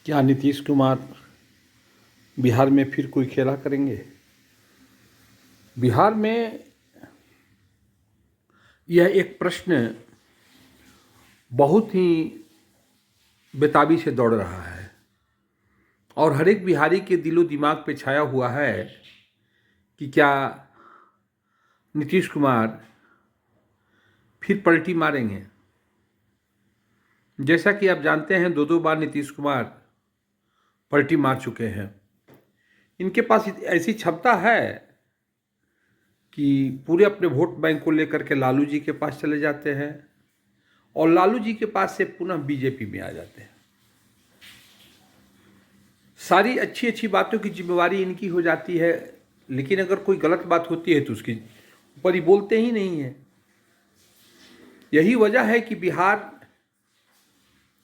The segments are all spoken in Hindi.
क्या नीतीश कुमार बिहार में फिर कोई खेला करेंगे? बिहार में यह एक प्रश्न बहुत ही बेताबी से दौड़ रहा है और हर एक बिहारी के दिलो दिमाग पे छाया हुआ है कि क्या नीतीश कुमार फिर पलटी मारेंगे। जैसा कि आप जानते हैं, दो बार नीतीश कुमार पलटी मार चुके हैं। इनके पास ऐसी क्षमता है कि पूरे अपने वोट बैंक को लेकर के लालू जी के पास चले जाते हैं और लालू जी के पास से पुनः बीजेपी में आ जाते हैं। सारी अच्छी अच्छी बातों की जिम्मेवारी इनकी हो जाती है, लेकिन अगर कोई गलत बात होती है तो उसकी ऊपर ही बोलते ही नहीं है। यही वजह है कि बिहार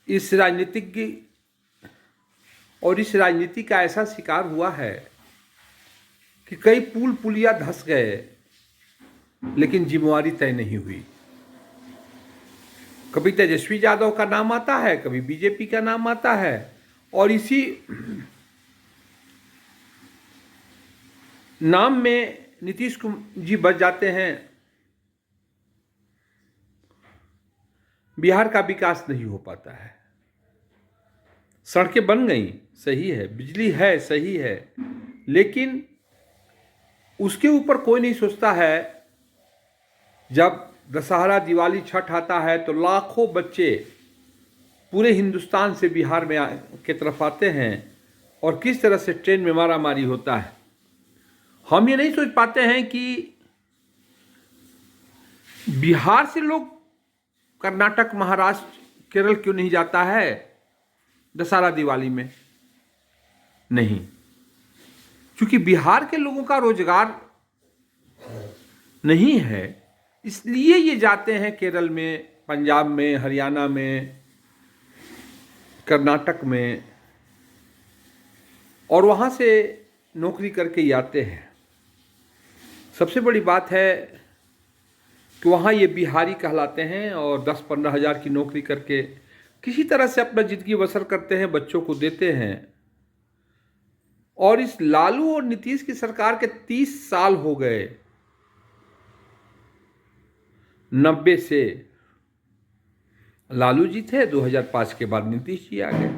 इस राजनीतिज्ञ और इस राजनीति का ऐसा शिकार हुआ है कि कई पुल पुलिया धंस गए, लेकिन जिम्मेवारी तय नहीं हुई। कभी तेजस्वी यादव का नाम आता है, कभी बीजेपी का नाम आता है और इसी नाम में नीतीश जी बच जाते हैं। बिहार का विकास नहीं हो पाता है। सड़कें बन गई, सही है, बिजली है, सही है, लेकिन उसके ऊपर कोई नहीं सोचता है। जब दशहरा, दिवाली, छठ आता है तो लाखों बच्चे पूरे हिंदुस्तान से बिहार में के तरफ आते हैं और किस तरह से ट्रेन में मारा मारी होता है। हम ये नहीं सोच पाते हैं कि बिहार से लोग कर्नाटक, महाराष्ट्र, केरल क्यों नहीं जाता है दशहरा दिवाली में। नहीं, क्योंकि बिहार के लोगों का रोजगार नहीं है, इसलिए ये जाते हैं केरल में, पंजाब में, हरियाणा में, कर्नाटक में और वहाँ से नौकरी करके ही आते हैं। सबसे बड़ी बात है कि वहाँ ये बिहारी कहलाते हैं और 10-15 हज़ार की नौकरी करके किसी तरह से अपना ज़िंदगी बसर करते हैं, बच्चों को देते हैं। और इस लालू और नीतीश की सरकार के 30 साल हो गए, 90 से लालू जी थे, 2005 के बाद नीतीश जी आ गए।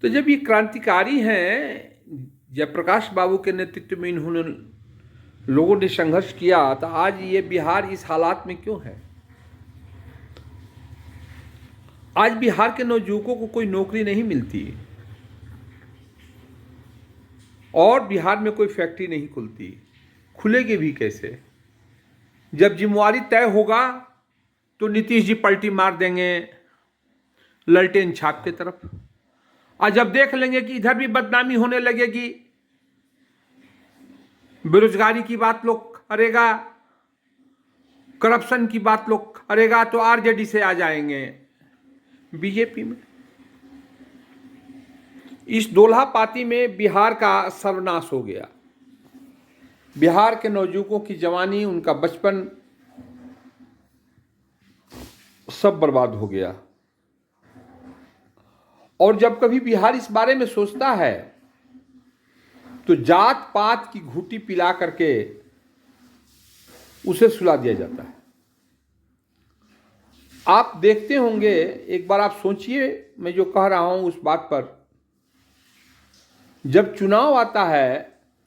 तो जब ये क्रांतिकारी हैं, जयप्रकाश बाबू के नेतृत्व में इन्होंने लोगों ने संघर्ष किया, तो आज ये बिहार इस हालात में क्यों है। आज बिहार के नौजुवकों को कोई नौकरी नहीं मिलती और बिहार में कोई फैक्ट्री नहीं खुलती। खुलेगी भी कैसे? जब जिम्मेवारी तय होगा तो नीतीश जी पलटी मार देंगे ललटेन छाप की तरफ, और जब देख लेंगे कि इधर भी बदनामी होने लगेगी, बेरोजगारी की बात लोग करेगा, करप्शन की बात लोग करेगा, तो आरजेडी से आ जाएंगे बीजेपी में। इस दोल्हा पाती में बिहार का सर्वनाश हो गया। बिहार के नौजुवकों की जवानी, उनका बचपन सब बर्बाद हो गया। और जब कभी बिहार इस बारे में सोचता है तो जात पात की घूंटी पिला करके उसे सुला दिया जाता है। आप देखते होंगे, एक बार आप सोचिए मैं जो कह रहा हूं उस बात पर। जब चुनाव आता है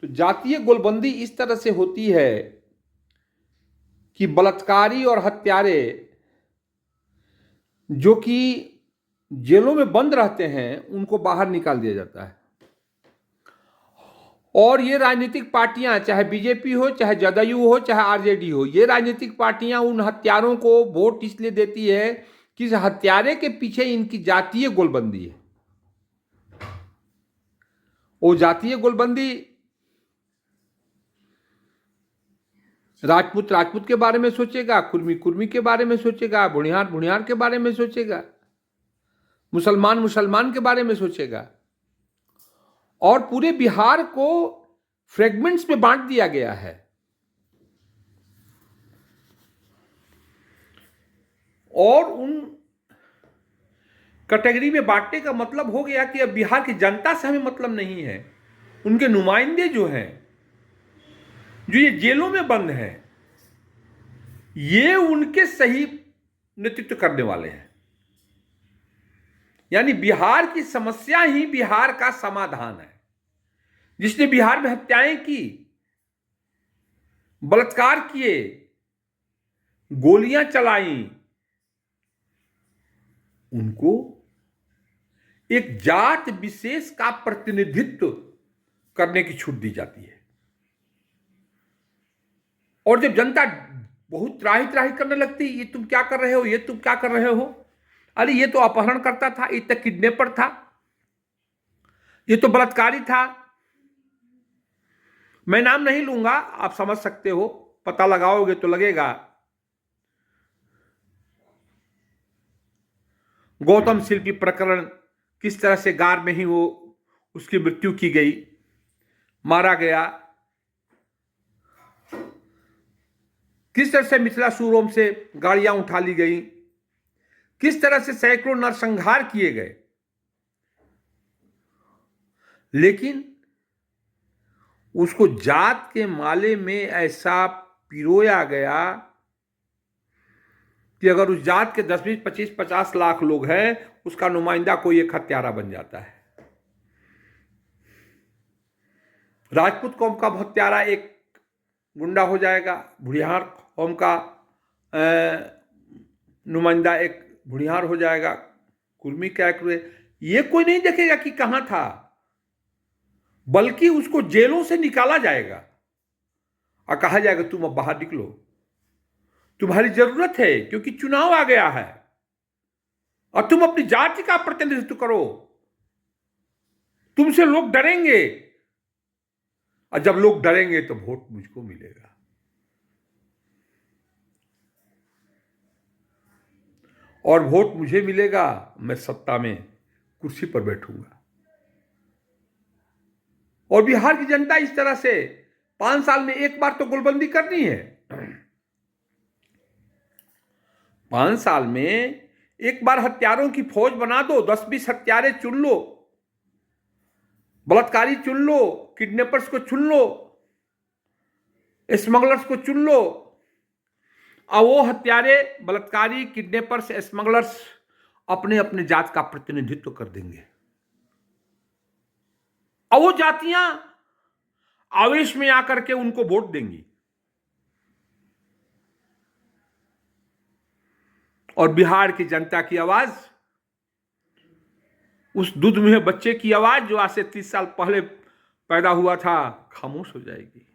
तो जातीय गोलबंदी इस तरह से होती है कि बलात्कारी और हत्यारे जो कि जेलों में बंद रहते हैं उनको बाहर निकाल दिया जाता है। और ये राजनीतिक पार्टियां, चाहे बीजेपी हो, चाहे जदयू हो, चाहे आरजेडी हो, ये राजनीतिक पार्टियां उन हत्यारों को वोट इसलिए देती है कि इस हत्यारे के पीछे इनकी जातीय गोलबंदी है। वो जातीय गोलबंदी राजपूत राजपूत के बारे में सोचेगा, कुर्मी कुर्मी के बारे में सोचेगा, भुनियार भुनियार के बारे में सोचेगा, मुसलमान मुसलमान के बारे में सोचेगा। और पूरे बिहार को फ्रेगमेंट्स में बांट दिया गया है। और उन कैटेगरी में बांटने का मतलब हो गया कि अब बिहार की जनता से हमें मतलब नहीं है। उनके नुमाइंदे जो हैं, जो ये जेलों में बंद हैं, ये उनके सही नेतृत्व करने वाले हैं। यानी बिहार की समस्या ही बिहार का समाधान है। जिसने बिहार में हत्याएं की, बलात्कार किए, गोलियां चलाई, उनको एक जात विशेष का प्रतिनिधित्व करने की छूट दी जाती है। और जब जनता बहुत त्राही त्राही करने लगती, ये तुम क्या कर रहे हो, ये तुम क्या कर रहे हो, अरे ये तो अपहरण करता था, ये तो किडनैपर था, ये तो बलात्कारी था, मैं नाम नहीं लूंगा, आप समझ सकते हो, पता लगाओगे तो लगेगा। गौतम शिल्पी प्रकरण, किस तरह से गार में ही वो उसकी मृत्यु की गई, मारा गया। किस तरह से मिथिला सुरोम से गाड़ियां उठा ली गई, किस तरह से सैकड़ों नरसंहार किए गए। लेकिन उसको जात के माले में ऐसा पिरोया गया कि अगर उस जात के 10, 20, 25, 50 लाख लोग हैं, उसका नुमाइंदा कोई एक हत्यारा बन जाता है। राजपूत कौम का हत्यारा एक गुंडा हो जाएगा, भुड़िहार कौम का नुमाइंदा एक भुड़िहार हो जाएगा, कुर्मी कैकरे, ये कोई नहीं देखेगा कि कहां था, बल्कि उसको जेलों से निकाला जाएगा और कहा जाएगा तुम अब बाहर निकलो, तुम्हारी जरूरत है क्योंकि चुनाव आ गया है और तुम अपनी जाति का प्रतिनिधित्व करो, तुमसे लोग डरेंगे, और जब लोग डरेंगे तो वोट मुझको मिलेगा। और वोट मुझे मिलेगा, मैं सत्ता में कुर्सी पर बैठूंगा। और बिहार की जनता इस तरह से 5 साल में एक बार तो गोलबंदी करनी है। 5 साल में एक बार हत्यारों की फौज बना दो, 10-20 हत्यारे चुन लो, बलात्कारी चुन लो, किडनैपर्स को चुन लो, स्मगलर्स को चुन लो, और वो हत्यारे, बलात्कारी, किडनैपर्स, स्मगलर्स अपने अपने जात का प्रतिनिधित्व कर देंगे। और वो जातियां आवेश में आकर के उनको वोट देंगी। और बिहार की जनता की आवाज, उस दूध में बच्चे की आवाज जो आज से 30 साल पहले पैदा हुआ था, खामोश हो जाएगी।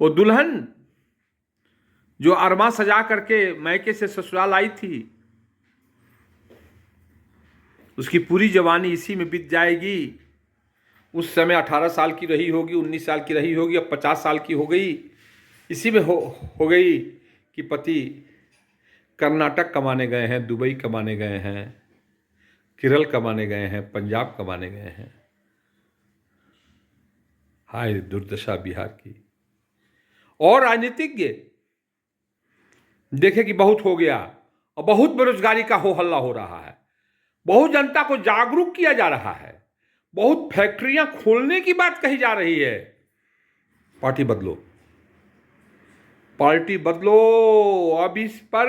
वो दुल्हन जो अरमा सजा करके मैके से ससुराल आई थी, उसकी पूरी जवानी इसी में बीत जाएगी। उस समय 18 साल की रही होगी, 19 साल की रही होगी, अब 50 साल की हो गई। इसी में हो गई कि पति कर्नाटक कमाने गए हैं, दुबई कमाने गए हैं, केरल कमाने गए हैं, पंजाब कमाने गए हैं। हाय दुर्दशा बिहार की। और राजनीतिज्ञ देखे कि बहुत हो गया और बहुत बेरोजगारी का हो हल्ला हो रहा है, बहुत जनता को जागरूक किया जा रहा है, बहुत फैक्ट्रियां खोलने की बात कही जा रही है। पार्टी बदलो, पार्टी बदलो। अब इस पर,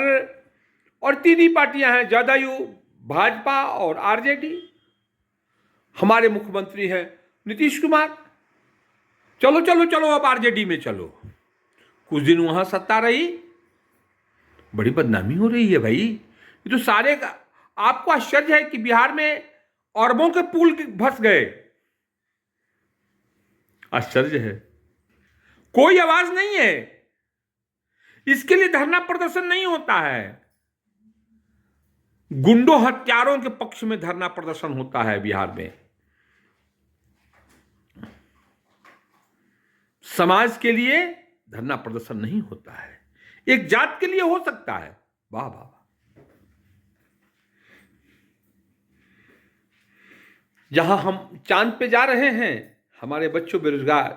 और 3 ही पार्टियां हैं, जदयू, भाजपा और आरजेडी। हमारे मुख्यमंत्री हैं नीतीश कुमार। चलो चलो चलो, अब आरजेडी में चलो। कुछ दिन वहां सत्ता रही, बड़ी बदनामी हो रही है भाई। ये तो सारे का, आपको आश्चर्य है कि बिहार में अरबों के पुल फंस गए। आश्चर्य है, कोई आवाज नहीं है। इसके लिए धरना प्रदर्शन नहीं होता है, गुंडों हत्यारों के पक्ष में धरना प्रदर्शन होता है बिहार में। समाज के लिए धरना प्रदर्शन नहीं होता है, एक जात के लिए हो सकता है। वाह वाह। जहां हम चांद पे जा रहे हैं, हमारे बच्चों बेरोजगार,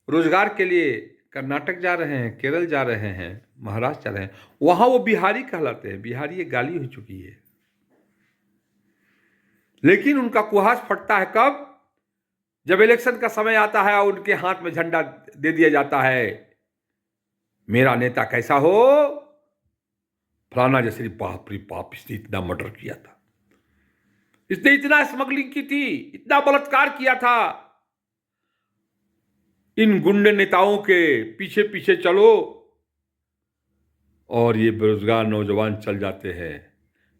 रोजगार के लिए कर्नाटक जा रहे हैं, केरल जा रहे हैं, महाराष्ट्र जा रहे हैं, वहां वो बिहारी कहलाते हैं। बिहारी एक गाली हो चुकी है। लेकिन उनका कुहास फटता है कब? जब इलेक्शन का समय आता है और उनके हाथ में झंडा दे दिया जाता है, मेरा नेता कैसा हो, फलाना जैसे। बाप रे बाप, इसने इतना मर्डर किया था, इसने इतना स्मगलिंग की थी, इतना बलात्कार किया था। इन गुंडे नेताओं के पीछे पीछे चलो और ये बेरोजगार नौजवान चल जाते हैं।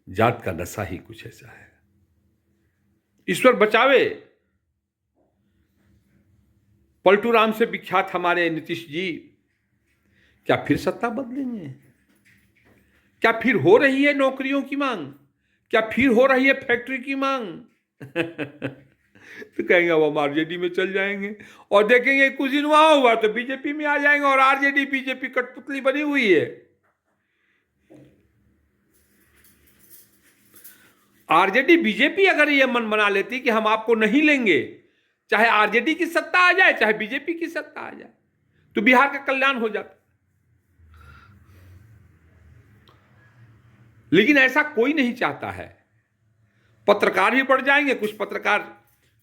जात का नशा ही कुछ ऐसा है। ईश्वर बचावे। पलटू राम से विख्यात हमारे नीतीश जी क्या फिर सत्ता बदलेंगे? क्या फिर हो रही है नौकरियों की मांग? क्या फिर हो रही है फैक्ट्री की मांग? तो कहेंगे वो हम आरजेडी में चल जाएंगे और देखेंगे कुछ दिन वहां हुआ तो बीजेपी में आ जाएंगे और आरजेडी बीजेपी कठपुतली बनी हुई है। आरजेडी बीजेपी अगर ये मन बना लेती कि हम आपको नहीं लेंगे, चाहे आरजेडी की सत्ता आ जाए चाहे बीजेपी की सत्ता आ जाए, तो बिहार का कल्याण हो जाता। लेकिन ऐसा कोई नहीं चाहता है। पत्रकार भी बढ़ जाएंगे, कुछ पत्रकार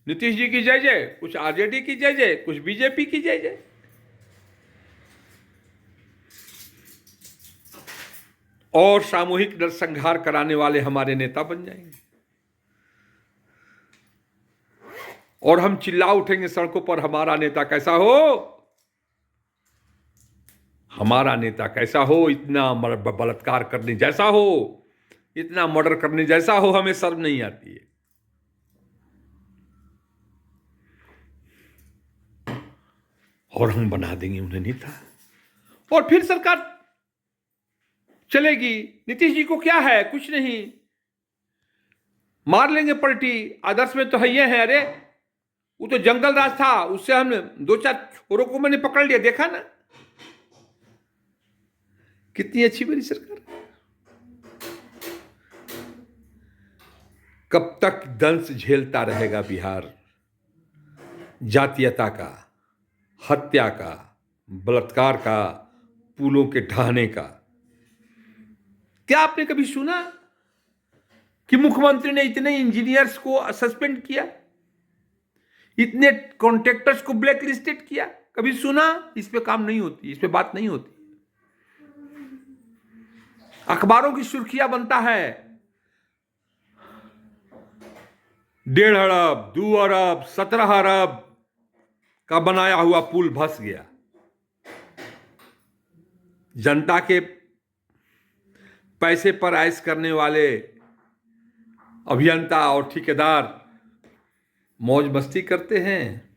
नीतीश जी की जय जय, कुछ आरजेडी की जय जय, कुछ बीजेपी की जय जय। और सामूहिक नरसंहार कराने वाले हमारे नेता बन जाएंगे और हम चिल्ला उठेंगे सड़कों पर, हमारा नेता कैसा हो, हमारा नेता कैसा हो, इतना बलात्कार करने जैसा हो, इतना मर्डर करने जैसा हो, हमें शर्म नहीं आती है। और हम बना देंगे उन्हें नेता और फिर सरकार चलेगी। नीतीश जी को क्या है, कुछ नहीं, मार लेंगे पलटी। आदर्श में तो है ये है, अरे वो तो जंगल राज था, उससे हमने 2-4 छोरों को मैंने पकड़ लिया, देखा ना कितनी अच्छी बनी सरकार। कब तक दंश झेलता रहेगा बिहार जातीयता का, हत्या का, बलात्कार का, पुलों के ढहाने का? क्या आपने कभी सुना कि मुख्यमंत्री ने इतने इंजीनियर्स को सस्पेंड किया, इतने कॉन्ट्रैक्टर्स को ब्लैक लिस्टेड किया? कभी सुना? इस पे काम नहीं होती, इस पे बात नहीं होती। अखबारों की सुर्खियां बनता है 1.5 अरब, 2 अरब, 17 अरब का बनाया हुआ पुल धंस गया। जनता के पैसे पर ऐश करने वाले अभियंता और ठेकेदार मौज मस्ती करते हैं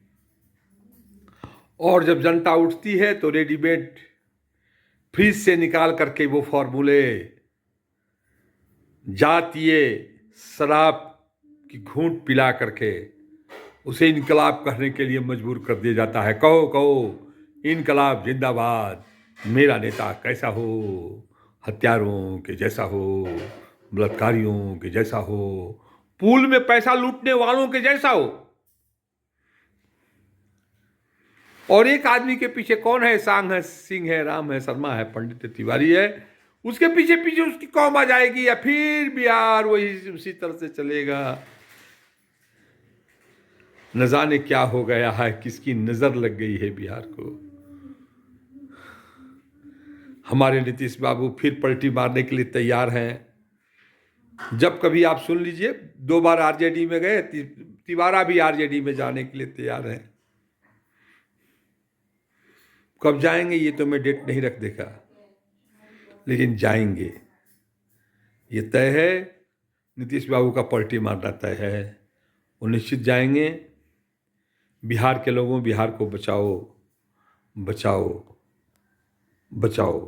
और जब जनता उठती है तो रेडीमेड फ्रीज से निकाल करके वो फॉर्मूले जातीय शराब की घूंट पिला करके उसे इनकलाब करने के लिए मजबूर कर दिया जाता है। कहो कहो इनकलाब जिंदाबाद, मेरा नेता कैसा हो, हत्यारों के जैसा हो, बलात्कारियों के जैसा हो, पूल में पैसा लूटने वालों के जैसा हो। और एक आदमी के पीछे कौन है? सांग है, सिंह है, राम है, शर्मा है, पंडित तिवारी है, उसके पीछे पीछे उसकी कौम आ जाएगी या फिर बिहार वही उसी तरह से चलेगा। न जाने क्या हो गया है, किसकी नजर लग गई है बिहार को। हमारे नीतीश बाबू फिर पलटी मारने के लिए तैयार हैं। जब कभी आप सुन लीजिए, 2 बार आरजेडी में गए, तिवारा भी आरजेडी में जाने के लिए तैयार हैं। कब जाएंगे ये तो मैं डेट नहीं रख देखा, लेकिन जाएंगे, ये तय है। नीतीश बाबू का पलटी मारना तय है, वो निश्चित जाएंगे। बिहार के लोगों, बिहार को बचाओ, बचाओ, बचाओ।